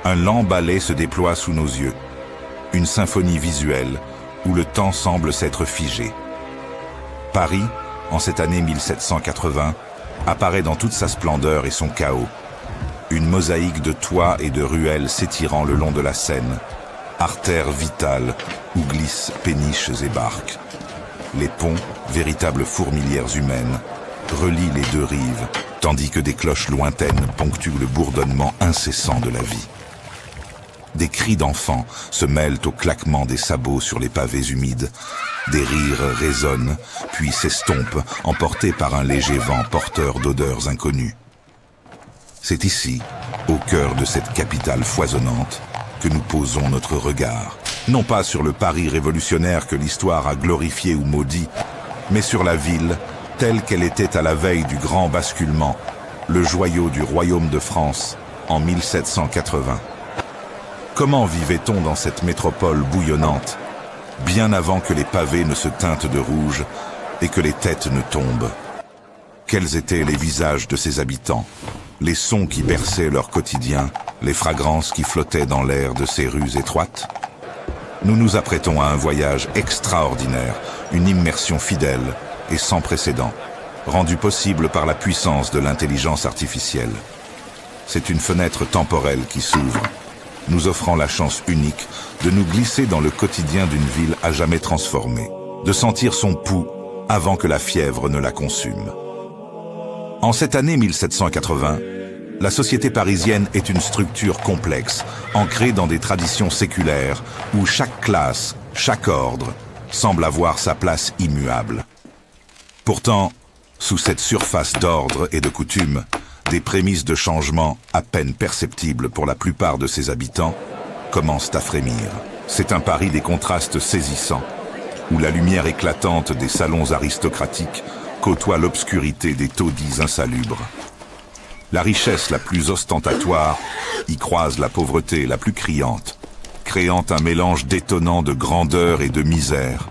Un lent ballet se déploie sous nos yeux. Une symphonie visuelle où le temps semble s'être figé. Paris, en cette année 1780, apparaît dans toute sa splendeur et son chaos. Une mosaïque de toits et de ruelles s'étirant le long de la Seine, artère vitale où glissent péniches et barques. Les ponts, véritables fourmilières humaines, relient les deux rives, tandis que des cloches lointaines ponctuent le bourdonnement incessant de la vie. Des cris d'enfants se mêlent au claquement des sabots sur les pavés humides. Des rires résonnent, puis s'estompent, emportés par un léger vent porteur d'odeurs inconnues. C'est ici, au cœur de cette capitale foisonnante, que nous posons notre regard. Non pas sur le Paris révolutionnaire que l'histoire a glorifié ou maudit, mais sur la ville telle qu'elle était à la veille du grand basculement, le joyau du royaume de France en 1780. Comment vivait-on dans cette métropole bouillonnante, bien avant que les pavés ne se teintent de rouge et que les têtes ne tombent? Quels étaient les visages de ses habitants, les sons qui berçaient leur quotidien, les fragrances qui flottaient dans l'air de ces rues étroites? Nous nous apprêtons à un voyage extraordinaire, une immersion fidèle et sans précédent, rendue possible par la puissance de l'intelligence artificielle. C'est une fenêtre temporelle qui s'ouvre, nous offrant la chance unique de nous glisser dans le quotidien d'une ville à jamais transformée, de sentir son pouls avant que la fièvre ne la consume. En cette année 1780, la société parisienne est une structure complexe, ancrée dans des traditions séculaires, où chaque classe, chaque ordre, semble avoir sa place immuable. Pourtant, sous cette surface d'ordre et de coutume, des prémices de changement à peine perceptibles pour la plupart de ses habitants commencent à frémir. C'est un Paris des contrastes saisissants, où la lumière éclatante des salons aristocratiques côtoie l'obscurité des taudis insalubres. La richesse la plus ostentatoire y croise la pauvreté la plus criante, créant un mélange détonnant de grandeur et de misère,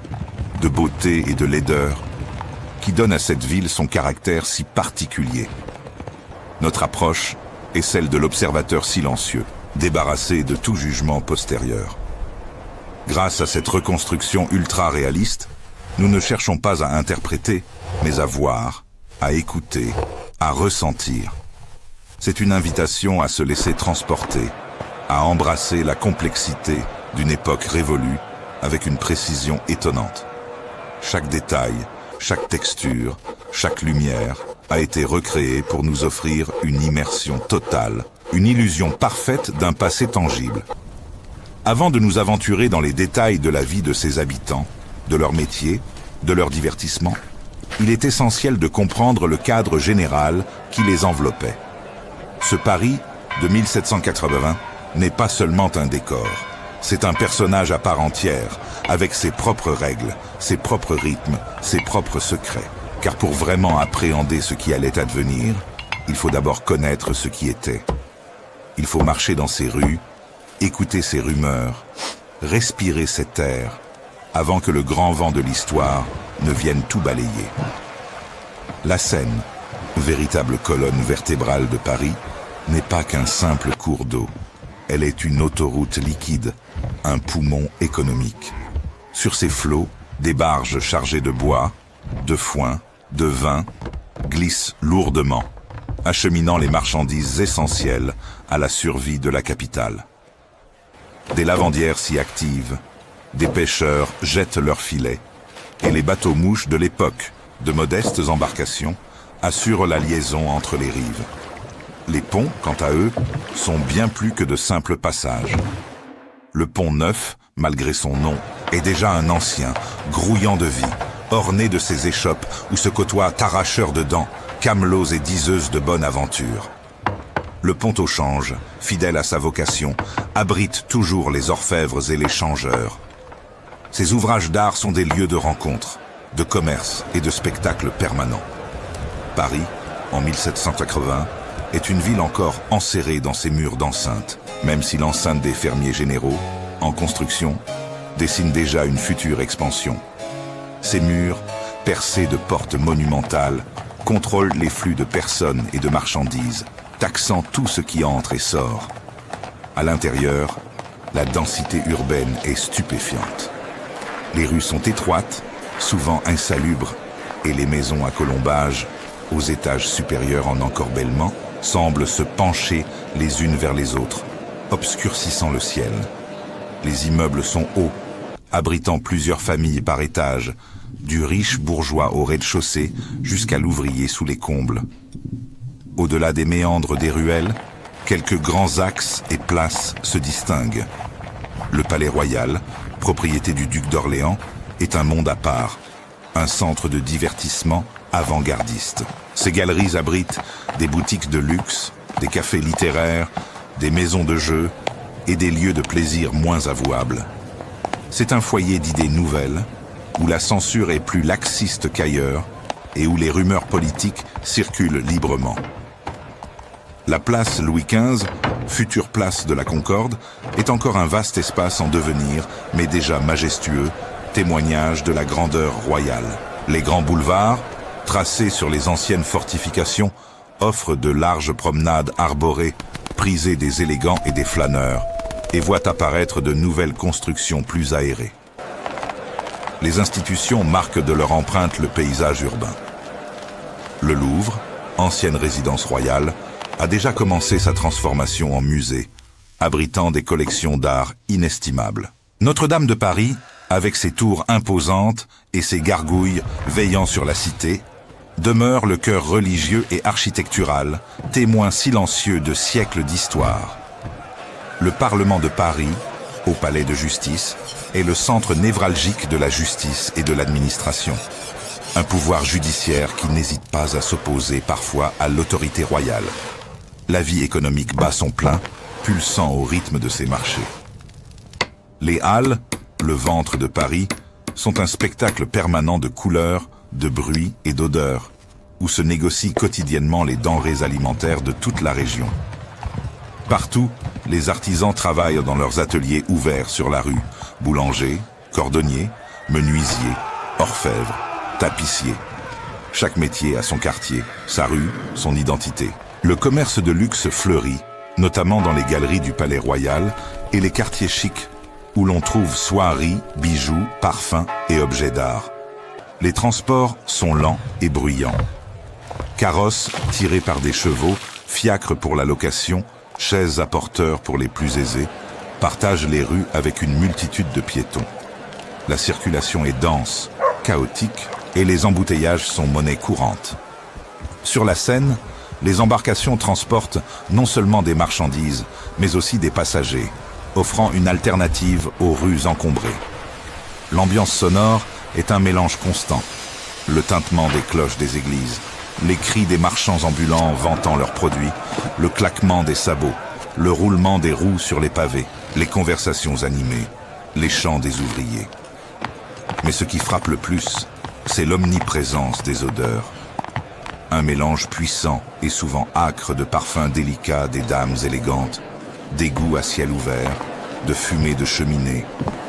de beauté et de laideur, qui donne à cette ville son caractère si particulier. Notre approche est celle de l'observateur silencieux, débarrassé de tout jugement postérieur. Grâce à cette reconstruction ultra-réaliste, nous ne cherchons pas à interpréter, mais à voir, à écouter, à ressentir. C'est une invitation à se laisser transporter, à embrasser la complexité d'une époque révolue avec une précision étonnante. Chaque détail, chaque texture, chaque lumière a été recréé pour nous offrir une immersion totale, une illusion parfaite d'un passé tangible. Avant de nous aventurer dans les détails de la vie de ses habitants, de leur métier, de leur divertissement, il est essentiel de comprendre le cadre général qui les enveloppait. Ce Paris de 1780 n'est pas seulement un décor, c'est un personnage à part entière, avec ses propres règles, ses propres rythmes, ses propres secrets. Car pour vraiment appréhender ce qui allait advenir, il faut d'abord connaître ce qui était. Il faut marcher dans ses rues, écouter ses rumeurs, respirer cet air, avant que le grand vent de l'histoire ne vienne tout balayer. La Seine, véritable colonne vertébrale de Paris, n'est pas qu'un simple cours d'eau. Elle est une autoroute liquide, un poumon économique. Sur ses flots, des barges chargées de bois, de foin, de vin, glissent lourdement, acheminant les marchandises essentielles à la survie de la capitale. Des lavandières s'y activent, des pêcheurs jettent leurs filets, et les bateaux-mouches de l'époque, de modestes embarcations, assurent la liaison entre les rives. Les ponts, quant à eux, sont bien plus que de simples passages. Le pont Neuf, malgré son nom, est déjà un ancien, grouillant de vie, orné de ses échoppes où se côtoient arracheurs de dents, camelots et diseuses de bonne aventure. Le pont au change, fidèle à sa vocation, abrite toujours les orfèvres et les changeurs. Ces ouvrages d'art sont des lieux de rencontre, de commerce et de spectacle permanents. Paris, en 1780, est une ville encore enserrée dans ses murs d'enceinte, même si l'enceinte des fermiers généraux, en construction, dessine déjà une future expansion. Ces murs, percés de portes monumentales, contrôlent les flux de personnes et de marchandises, taxant tout ce qui entre et sort. À l'intérieur, la densité urbaine est stupéfiante. Les rues sont étroites, souvent insalubres, et les maisons à colombages, aux étages supérieurs en encorbellement, semblent se pencher les unes vers les autres, obscurcissant le ciel. Les immeubles sont hauts, abritant plusieurs familles par étage, du riche bourgeois au rez-de-chaussée jusqu'à l'ouvrier sous les combles. Au-delà des méandres des ruelles, quelques grands axes et places se distinguent. Le Palais Royal, propriété du duc d'Orléans, est un monde à part, un centre de divertissement avant-gardiste. Ces galeries abritent des boutiques de luxe, des cafés littéraires, des maisons de jeux et des lieux de plaisir moins avouables. C'est un foyer d'idées nouvelles, où la censure est plus laxiste qu'ailleurs et où les rumeurs politiques circulent librement. La place Louis XV, future place de la Concorde, est encore un vaste espace en devenir, mais déjà majestueux, témoignage de la grandeur royale. Les grands boulevards, tracés sur les anciennes fortifications, offrent de larges promenades arborées, prisées des élégants et des flâneurs, et voient apparaître de nouvelles constructions plus aérées. Les institutions marquent de leur empreinte le paysage urbain. Le Louvre, ancienne résidence royale, a déjà commencé sa transformation en musée, abritant des collections d'art inestimables. Notre-Dame de Paris, avec ses tours imposantes et ses gargouilles veillant sur la cité, demeure le cœur religieux et architectural, témoin silencieux de siècles d'histoire. Le Parlement de Paris, au Palais de Justice, est le centre névralgique de la justice et de l'administration. Un pouvoir judiciaire qui n'hésite pas à s'opposer parfois à l'autorité royale. La vie économique bat son plein, pulsant au rythme de ses marchés. Les halles, le ventre de Paris, sont un spectacle permanent de couleurs, de bruits et d'odeurs, où se négocient quotidiennement les denrées alimentaires de toute la région. Partout, les artisans travaillent dans leurs ateliers ouverts sur la rue, boulangers, cordonniers, menuisiers, orfèvres, tapissiers. Chaque métier a son quartier, sa rue, son identité. Le commerce de luxe fleurit, notamment dans les galeries du Palais Royal et les quartiers chics, où l'on trouve soieries, bijoux, parfums et objets d'art. Les transports sont lents et bruyants. Carrosses tirés par des chevaux, fiacres pour la location, chaises à porteurs pour les plus aisés, partagent les rues avec une multitude de piétons. La circulation est dense, chaotique, et les embouteillages sont monnaie courante. Sur la Seine, les embarcations transportent non seulement des marchandises, mais aussi des passagers, offrant une alternative aux rues encombrées. L'ambiance sonore est un mélange constant. Le tintement des cloches des églises, les cris des marchands ambulants vantant leurs produits, le claquement des sabots, le roulement des roues sur les pavés, les conversations animées, les chants des ouvriers. Mais ce qui frappe le plus, c'est l'omniprésence des odeurs. Un mélange puissant et souvent âcre de parfums délicats des dames élégantes, d'égouts à ciel ouvert, de fumée de cheminée,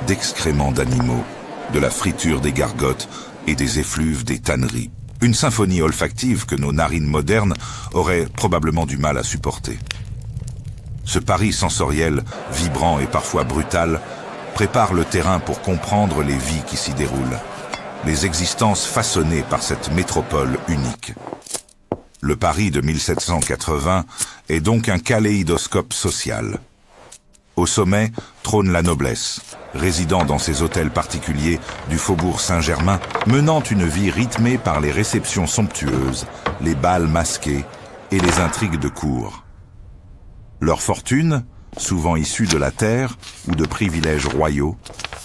d'excréments d'animaux, de la friture des gargotes et des effluves des tanneries. Une symphonie olfactive que nos narines modernes auraient probablement du mal à supporter. Ce Paris sensoriel, vibrant et parfois brutal, prépare le terrain pour comprendre les vies qui s'y déroulent, les existences façonnées par cette métropole unique. Le Paris de 1780 est donc un kaléidoscope social. Au sommet trône la noblesse, résidant dans ses hôtels particuliers du faubourg Saint-Germain, menant une vie rythmée par les réceptions somptueuses, les bals masqués et les intrigues de cour. Leur fortune, souvent issue de la terre ou de privilèges royaux,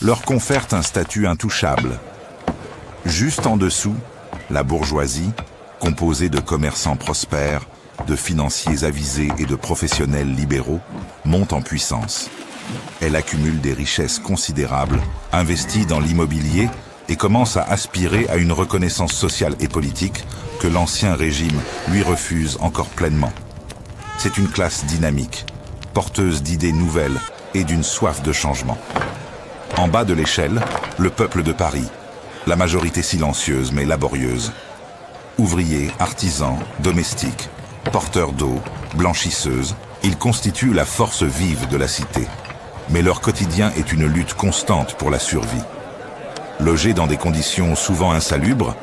leur confère un statut intouchable. Juste en dessous, la bourgeoisie, composée de commerçants prospères, de financiers avisés et de professionnels libéraux, monte en puissance. Elle accumule des richesses considérables, investit dans l'immobilier et commence à aspirer à une reconnaissance sociale et politique que l'ancien régime lui refuse encore pleinement. C'est une classe dynamique, porteuse d'idées nouvelles et d'une soif de changement. En bas de l'échelle, le peuple de Paris, la majorité silencieuse mais laborieuse. Ouvriers, artisans, domestiques, porteurs d'eau, blanchisseuses, Ils constituent la force vive de la cité, mais leur quotidien est une lutte constante pour la survie. Logés dans des conditions souvent insalubres,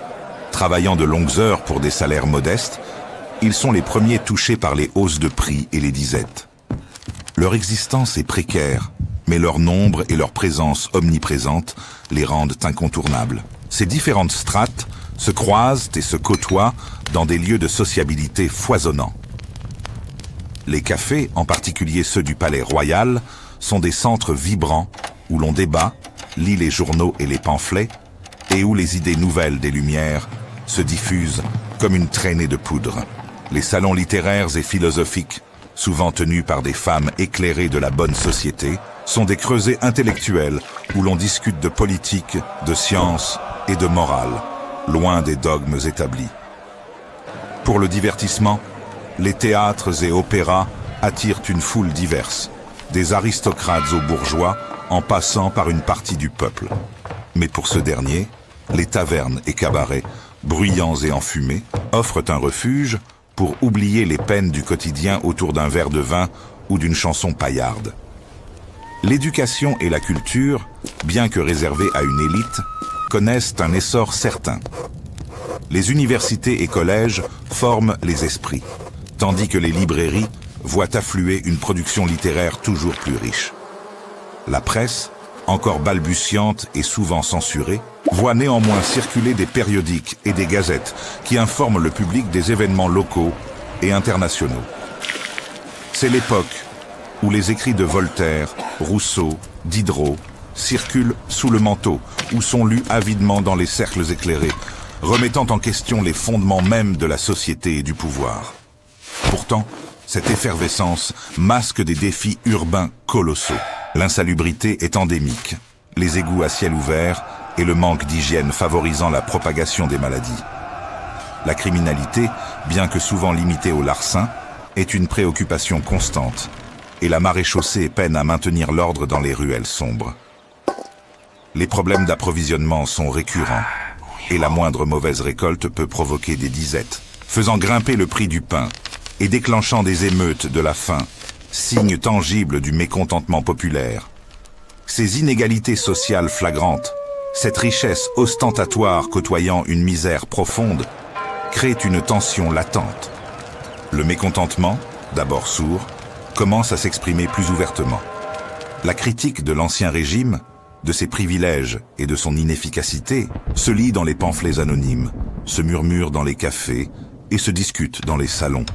travaillant de longues heures pour des salaires modestes, ils sont les premiers touchés par les hausses de prix et les disettes. Leur existence est précaire, mais leur nombre et leur présence omniprésente les rendent incontournables. Ces différentes strates se croisent et se côtoient dans des lieux de sociabilité foisonnants. Les cafés, en particulier ceux du Palais Royal, sont des centres vibrants où l'on débat, lit les journaux et les pamphlets, et où les idées nouvelles des Lumières se diffusent comme une traînée de poudre. Les salons littéraires et philosophiques, souvent tenus par des femmes éclairées de la bonne société, sont des creusets intellectuels où l'on discute de politique, de science et de morale, loin des dogmes établis. Pour le divertissement, les théâtres et opéras attirent une foule diverse, des aristocrates aux bourgeois, en passant par une partie du peuple. Mais pour ce dernier, les tavernes et cabarets, bruyants et enfumés, offrent un refuge pour oublier les peines du quotidien autour d'un verre de vin ou d'une chanson paillarde. L'éducation et la culture, bien que réservées à une élite, connaissent un essor certain. Les universités et collèges forment les esprits, tandis que les librairies voient affluer une production littéraire toujours plus riche. La presse, encore balbutiante et souvent censurée, voit néanmoins circuler des périodiques et des gazettes qui informent le public des événements locaux et internationaux. C'est l'époque où les écrits de Voltaire, Rousseau, Diderot circulent sous le manteau ou sont lus avidement dans les cercles éclairés, remettant en question les fondements mêmes de la société et du pouvoir. Pourtant, cette effervescence masque des défis urbains colossaux. L'insalubrité est endémique, les égouts à ciel ouvert et le manque d'hygiène favorisant la propagation des maladies. La criminalité, bien que souvent limitée au larcin, est une préoccupation constante, et la maréchaussée peine à maintenir l'ordre dans les ruelles sombres. Les problèmes d'approvisionnement sont récurrents, et la moindre mauvaise récolte peut provoquer des disettes, faisant grimper le prix du pain et déclenchant des émeutes de la faim, signe tangible du mécontentement populaire. Ces inégalités sociales flagrantes, cette richesse ostentatoire côtoyant une misère profonde, créent une tension latente. Le mécontentement, d'abord sourd, commence à s'exprimer plus ouvertement. La critique de l'Ancien Régime, de ses privilèges et de son inefficacité, se lit dans les pamphlets anonymes, se murmure dans les cafés et se discute dans les salons.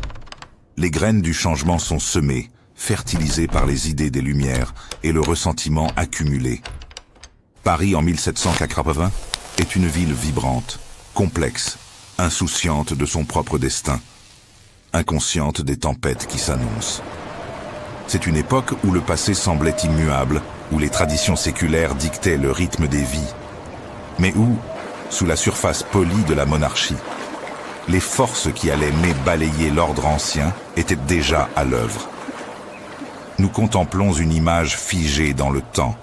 Les graines du changement sont semées, fertilisées par les idées des Lumières et le ressentiment accumulé. Paris en 1780 est une ville vibrante, complexe, insouciante de son propre destin, inconsciente des tempêtes qui s'annoncent. C'est une époque où le passé semblait immuable, où les traditions séculaires dictaient le rythme des vies, mais où, sous la surface polie de la monarchie, les forces qui allaient balayer l'ordre ancien étaient déjà à l'œuvre. Nous contemplons une image figée dans le temps,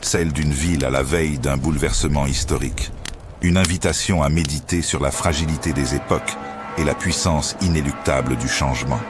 celle d'une ville à la veille d'un bouleversement historique, une invitation à méditer sur la fragilité des époques et la puissance inéluctable du changement.